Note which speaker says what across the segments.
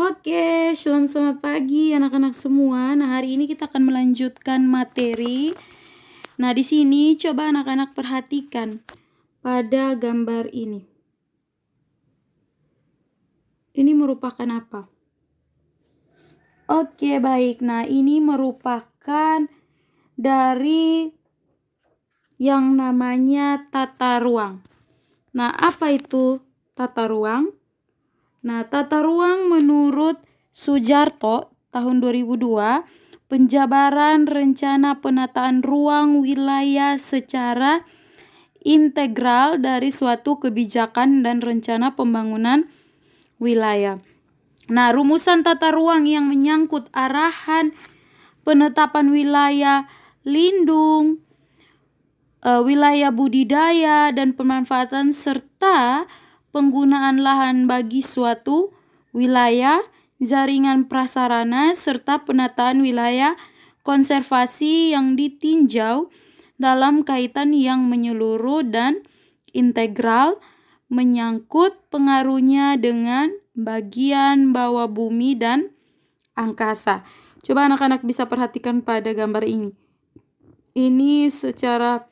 Speaker 1: Oke, selamat pagi anak-anak semua. Nah, hari ini kita akan melanjutkan materi. Nah, di sini coba anak-anak perhatikan pada gambar ini. Ini merupakan apa? Oke, baik. Nah, ini merupakan dari yang namanya tata ruang. Nah, apa itu tata ruang? Nah, tata ruang menurut Sujarto tahun 2002, penjabaran rencana penataan ruang wilayah secara integral dari suatu kebijakan dan rencana pembangunan wilayah. Nah, rumusan tata ruang yang menyangkut arahan penetapan wilayah lindung, wilayah budidaya dan pemanfaatan serta penggunaan lahan bagi suatu wilayah, jaringan prasarana serta penataan wilayah konservasi yang ditinjau dalam kaitan yang menyeluruh dan integral menyangkut pengaruhnya dengan bagian bawah bumi dan angkasa. Coba anak-anak bisa perhatikan pada gambar ini. Ini secara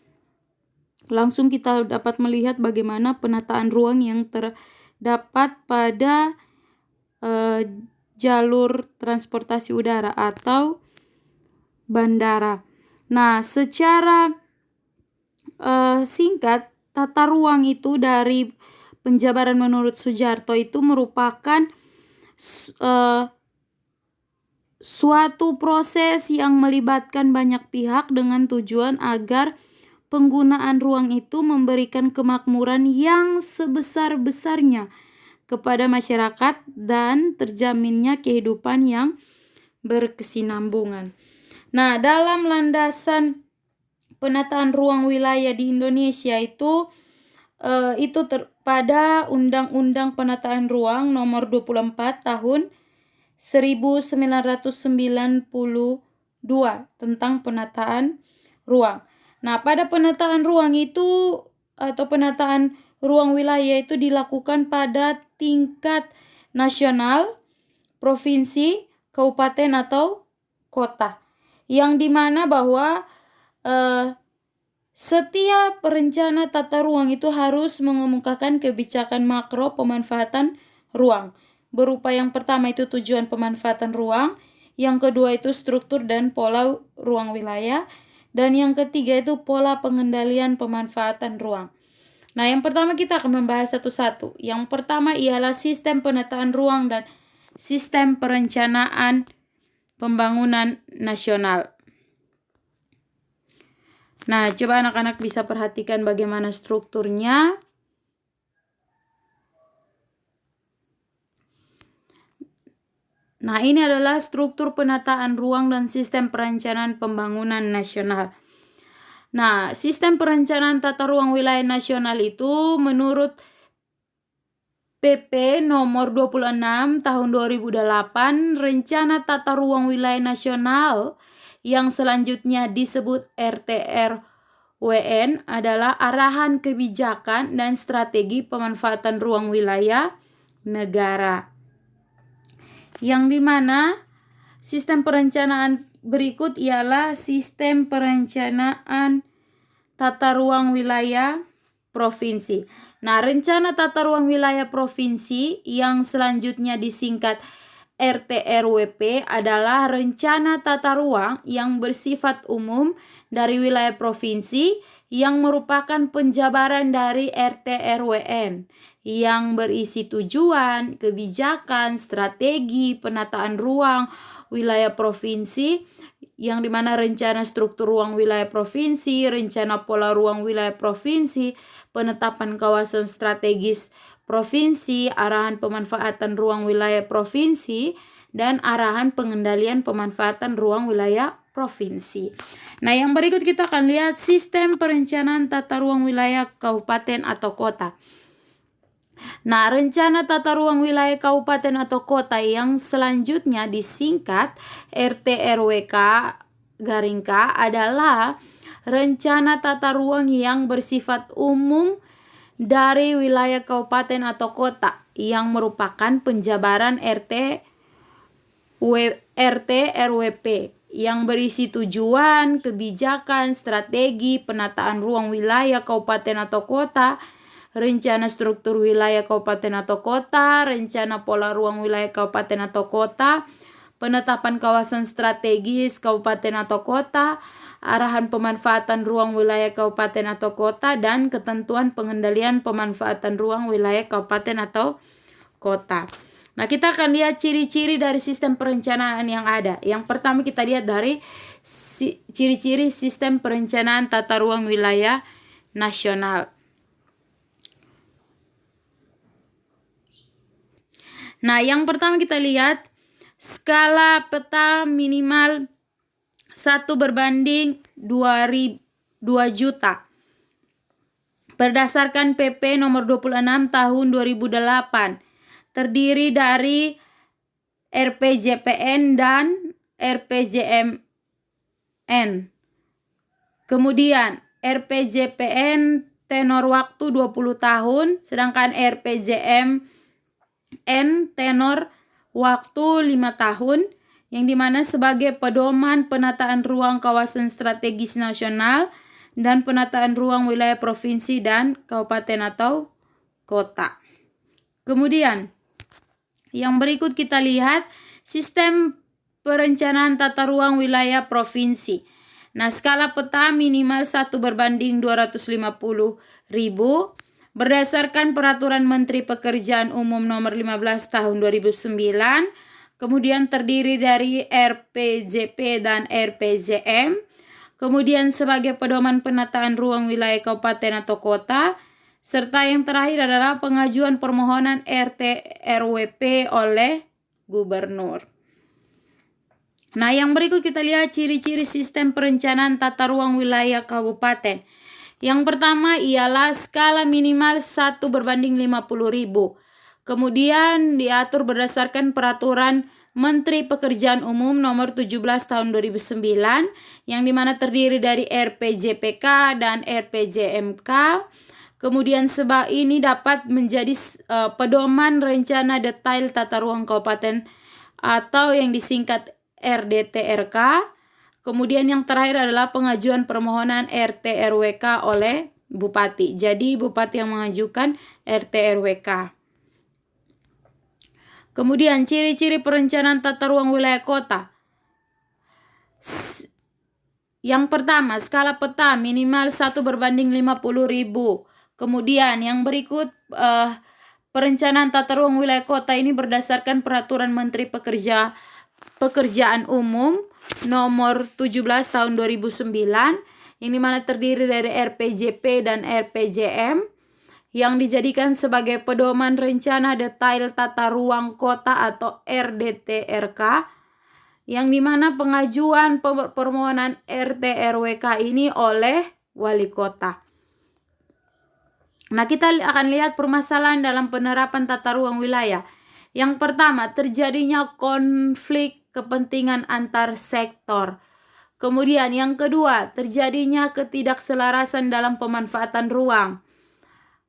Speaker 1: langsung kita dapat melihat bagaimana penataan ruang yang terdapat pada jalur transportasi udara atau bandara. Nah, secara singkat, tata ruang itu dari penjabaran menurut Sujarto itu merupakan suatu proses yang melibatkan banyak pihak dengan tujuan agar penggunaan ruang itu memberikan kemakmuran yang sebesar-besarnya kepada masyarakat dan terjaminnya kehidupan yang berkesinambungan. Nah, dalam landasan penataan ruang wilayah di Indonesia itu pada Undang-Undang Penataan Ruang nomor 24 tahun 1992 tentang penataan ruang. Nah, pada penataan ruang itu atau penataan ruang wilayah itu dilakukan pada tingkat nasional, provinsi, kabupaten atau kota. Yang dimana bahwa setiap perencana tata ruang itu harus mengemukakan kebijakan makro pemanfaatan ruang. Berupa yang pertama itu tujuan pemanfaatan ruang, yang kedua itu struktur dan pola ruang wilayah, dan yang ketiga itu pola pengendalian pemanfaatan ruang. Nah, yang pertama kita akan membahas satu-satu. Yang pertama ialah sistem penataan ruang dan sistem perencanaan pembangunan nasional. Nah, coba anak-anak bisa perhatikan bagaimana strukturnya. Nah, ini adalah struktur penataan ruang dan sistem perencanaan pembangunan nasional. Nah, sistem perencanaan tata ruang wilayah nasional itu menurut PP nomor 26 tahun 2008, rencana tata ruang wilayah nasional yang selanjutnya disebut RTRWN adalah arahan kebijakan dan strategi pemanfaatan ruang wilayah negara. Yang dimana sistem perencanaan berikut ialah sistem perencanaan tata ruang wilayah provinsi. Nah, rencana tata ruang wilayah provinsi yang selanjutnya disingkat RTRWP adalah rencana tata ruang yang bersifat umum dari wilayah provinsi yang merupakan penjabaran dari RTRWN yang berisi tujuan, kebijakan, strategi, penataan ruang wilayah provinsi, yang dimana rencana struktur ruang wilayah provinsi, rencana pola ruang wilayah provinsi, penetapan kawasan strategis provinsi, arahan pemanfaatan ruang wilayah provinsi, dan arahan pengendalian pemanfaatan ruang wilayah provinsi. Nah, yang berikut kita akan lihat sistem perencanaan tata ruang wilayah kabupaten atau kota. Nah, rencana tata ruang wilayah kabupaten atau kota yang selanjutnya disingkat RTRWK _K adalah rencana tata ruang yang bersifat umum dari wilayah kabupaten atau kota yang merupakan penjabaran RT RT RWP yang berisi tujuan, kebijakan, strategi, penataan ruang wilayah kabupaten atau kota, rencana struktur wilayah kabupaten atau kota, rencana pola ruang wilayah kabupaten atau kota, penetapan kawasan strategis kabupaten atau kota, arahan pemanfaatan ruang wilayah kabupaten atau kota, dan ketentuan pengendalian pemanfaatan ruang wilayah kabupaten atau kota. Nah, kita akan lihat ciri-ciri dari sistem perencanaan yang ada. Yang pertama kita lihat dari ciri-ciri sistem perencanaan tata ruang wilayah nasional. Nah, yang pertama kita lihat skala peta minimal 1/2 juta. Berdasarkan PP nomor 26 tahun 2008. Terdiri dari RPJPN dan RPJMN. Kemudian RPJPN tenor waktu 20 tahun, sedangkan RPJMN tenor waktu 5 tahun, yang dimana sebagai pedoman penataan ruang kawasan strategis nasional dan penataan ruang wilayah provinsi dan kabupaten atau kota. Kemudian yang berikut kita lihat sistem perencanaan tata ruang wilayah provinsi. Nah, skala peta minimal 1/250.000 berdasarkan Peraturan Menteri Pekerjaan Umum Nomor 15 Tahun 2009. Kemudian terdiri dari RPJP dan RPJM. Kemudian sebagai pedoman penataan ruang wilayah kabupaten atau kota. Serta yang terakhir adalah pengajuan permohonan RT RWP oleh gubernur. Nah, yang berikut kita lihat ciri-ciri sistem perencanaan tata ruang wilayah kabupaten. Yang pertama ialah skala minimal 1/50.000. Kemudian diatur berdasarkan Peraturan Menteri Pekerjaan Umum Nomor 17 Tahun 2009 yang dimana terdiri dari RPJPK dan RPJMK. Kemudian sebab ini dapat menjadi pedoman rencana detail tata ruang kabupaten atau yang disingkat RDTRK. Kemudian yang terakhir adalah pengajuan permohonan RT RWK oleh Bupati. Jadi Bupati yang mengajukan RT RWK. Kemudian ciri-ciri perencanaan tata ruang wilayah kota. Yang pertama, skala peta minimal 1/50.000. Kemudian yang berikut perencanaan tata ruang wilayah kota ini berdasarkan Peraturan Menteri Pekerjaan Umum Nomor 17 Tahun 2009 yang dimana terdiri dari RPJP dan RPJM yang dijadikan sebagai pedoman rencana detail tata ruang kota atau RDTRK, yang dimana pengajuan permohonan RT RWK ini oleh wali kota. Nah, kita akan lihat permasalahan dalam penerapan tata ruang wilayah. Yang pertama, terjadinya konflik kepentingan antar sektor. Kemudian yang kedua, terjadinya ketidakselarasan dalam pemanfaatan ruang.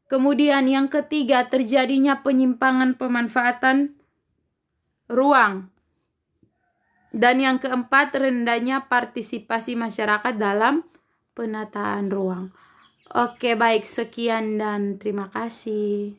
Speaker 1: Kemudian yang ketiga, terjadinya penyimpangan pemanfaatan ruang. Dan yang keempat, rendahnya partisipasi masyarakat dalam penataan ruang. Oke, baik, sekian dan terima kasih.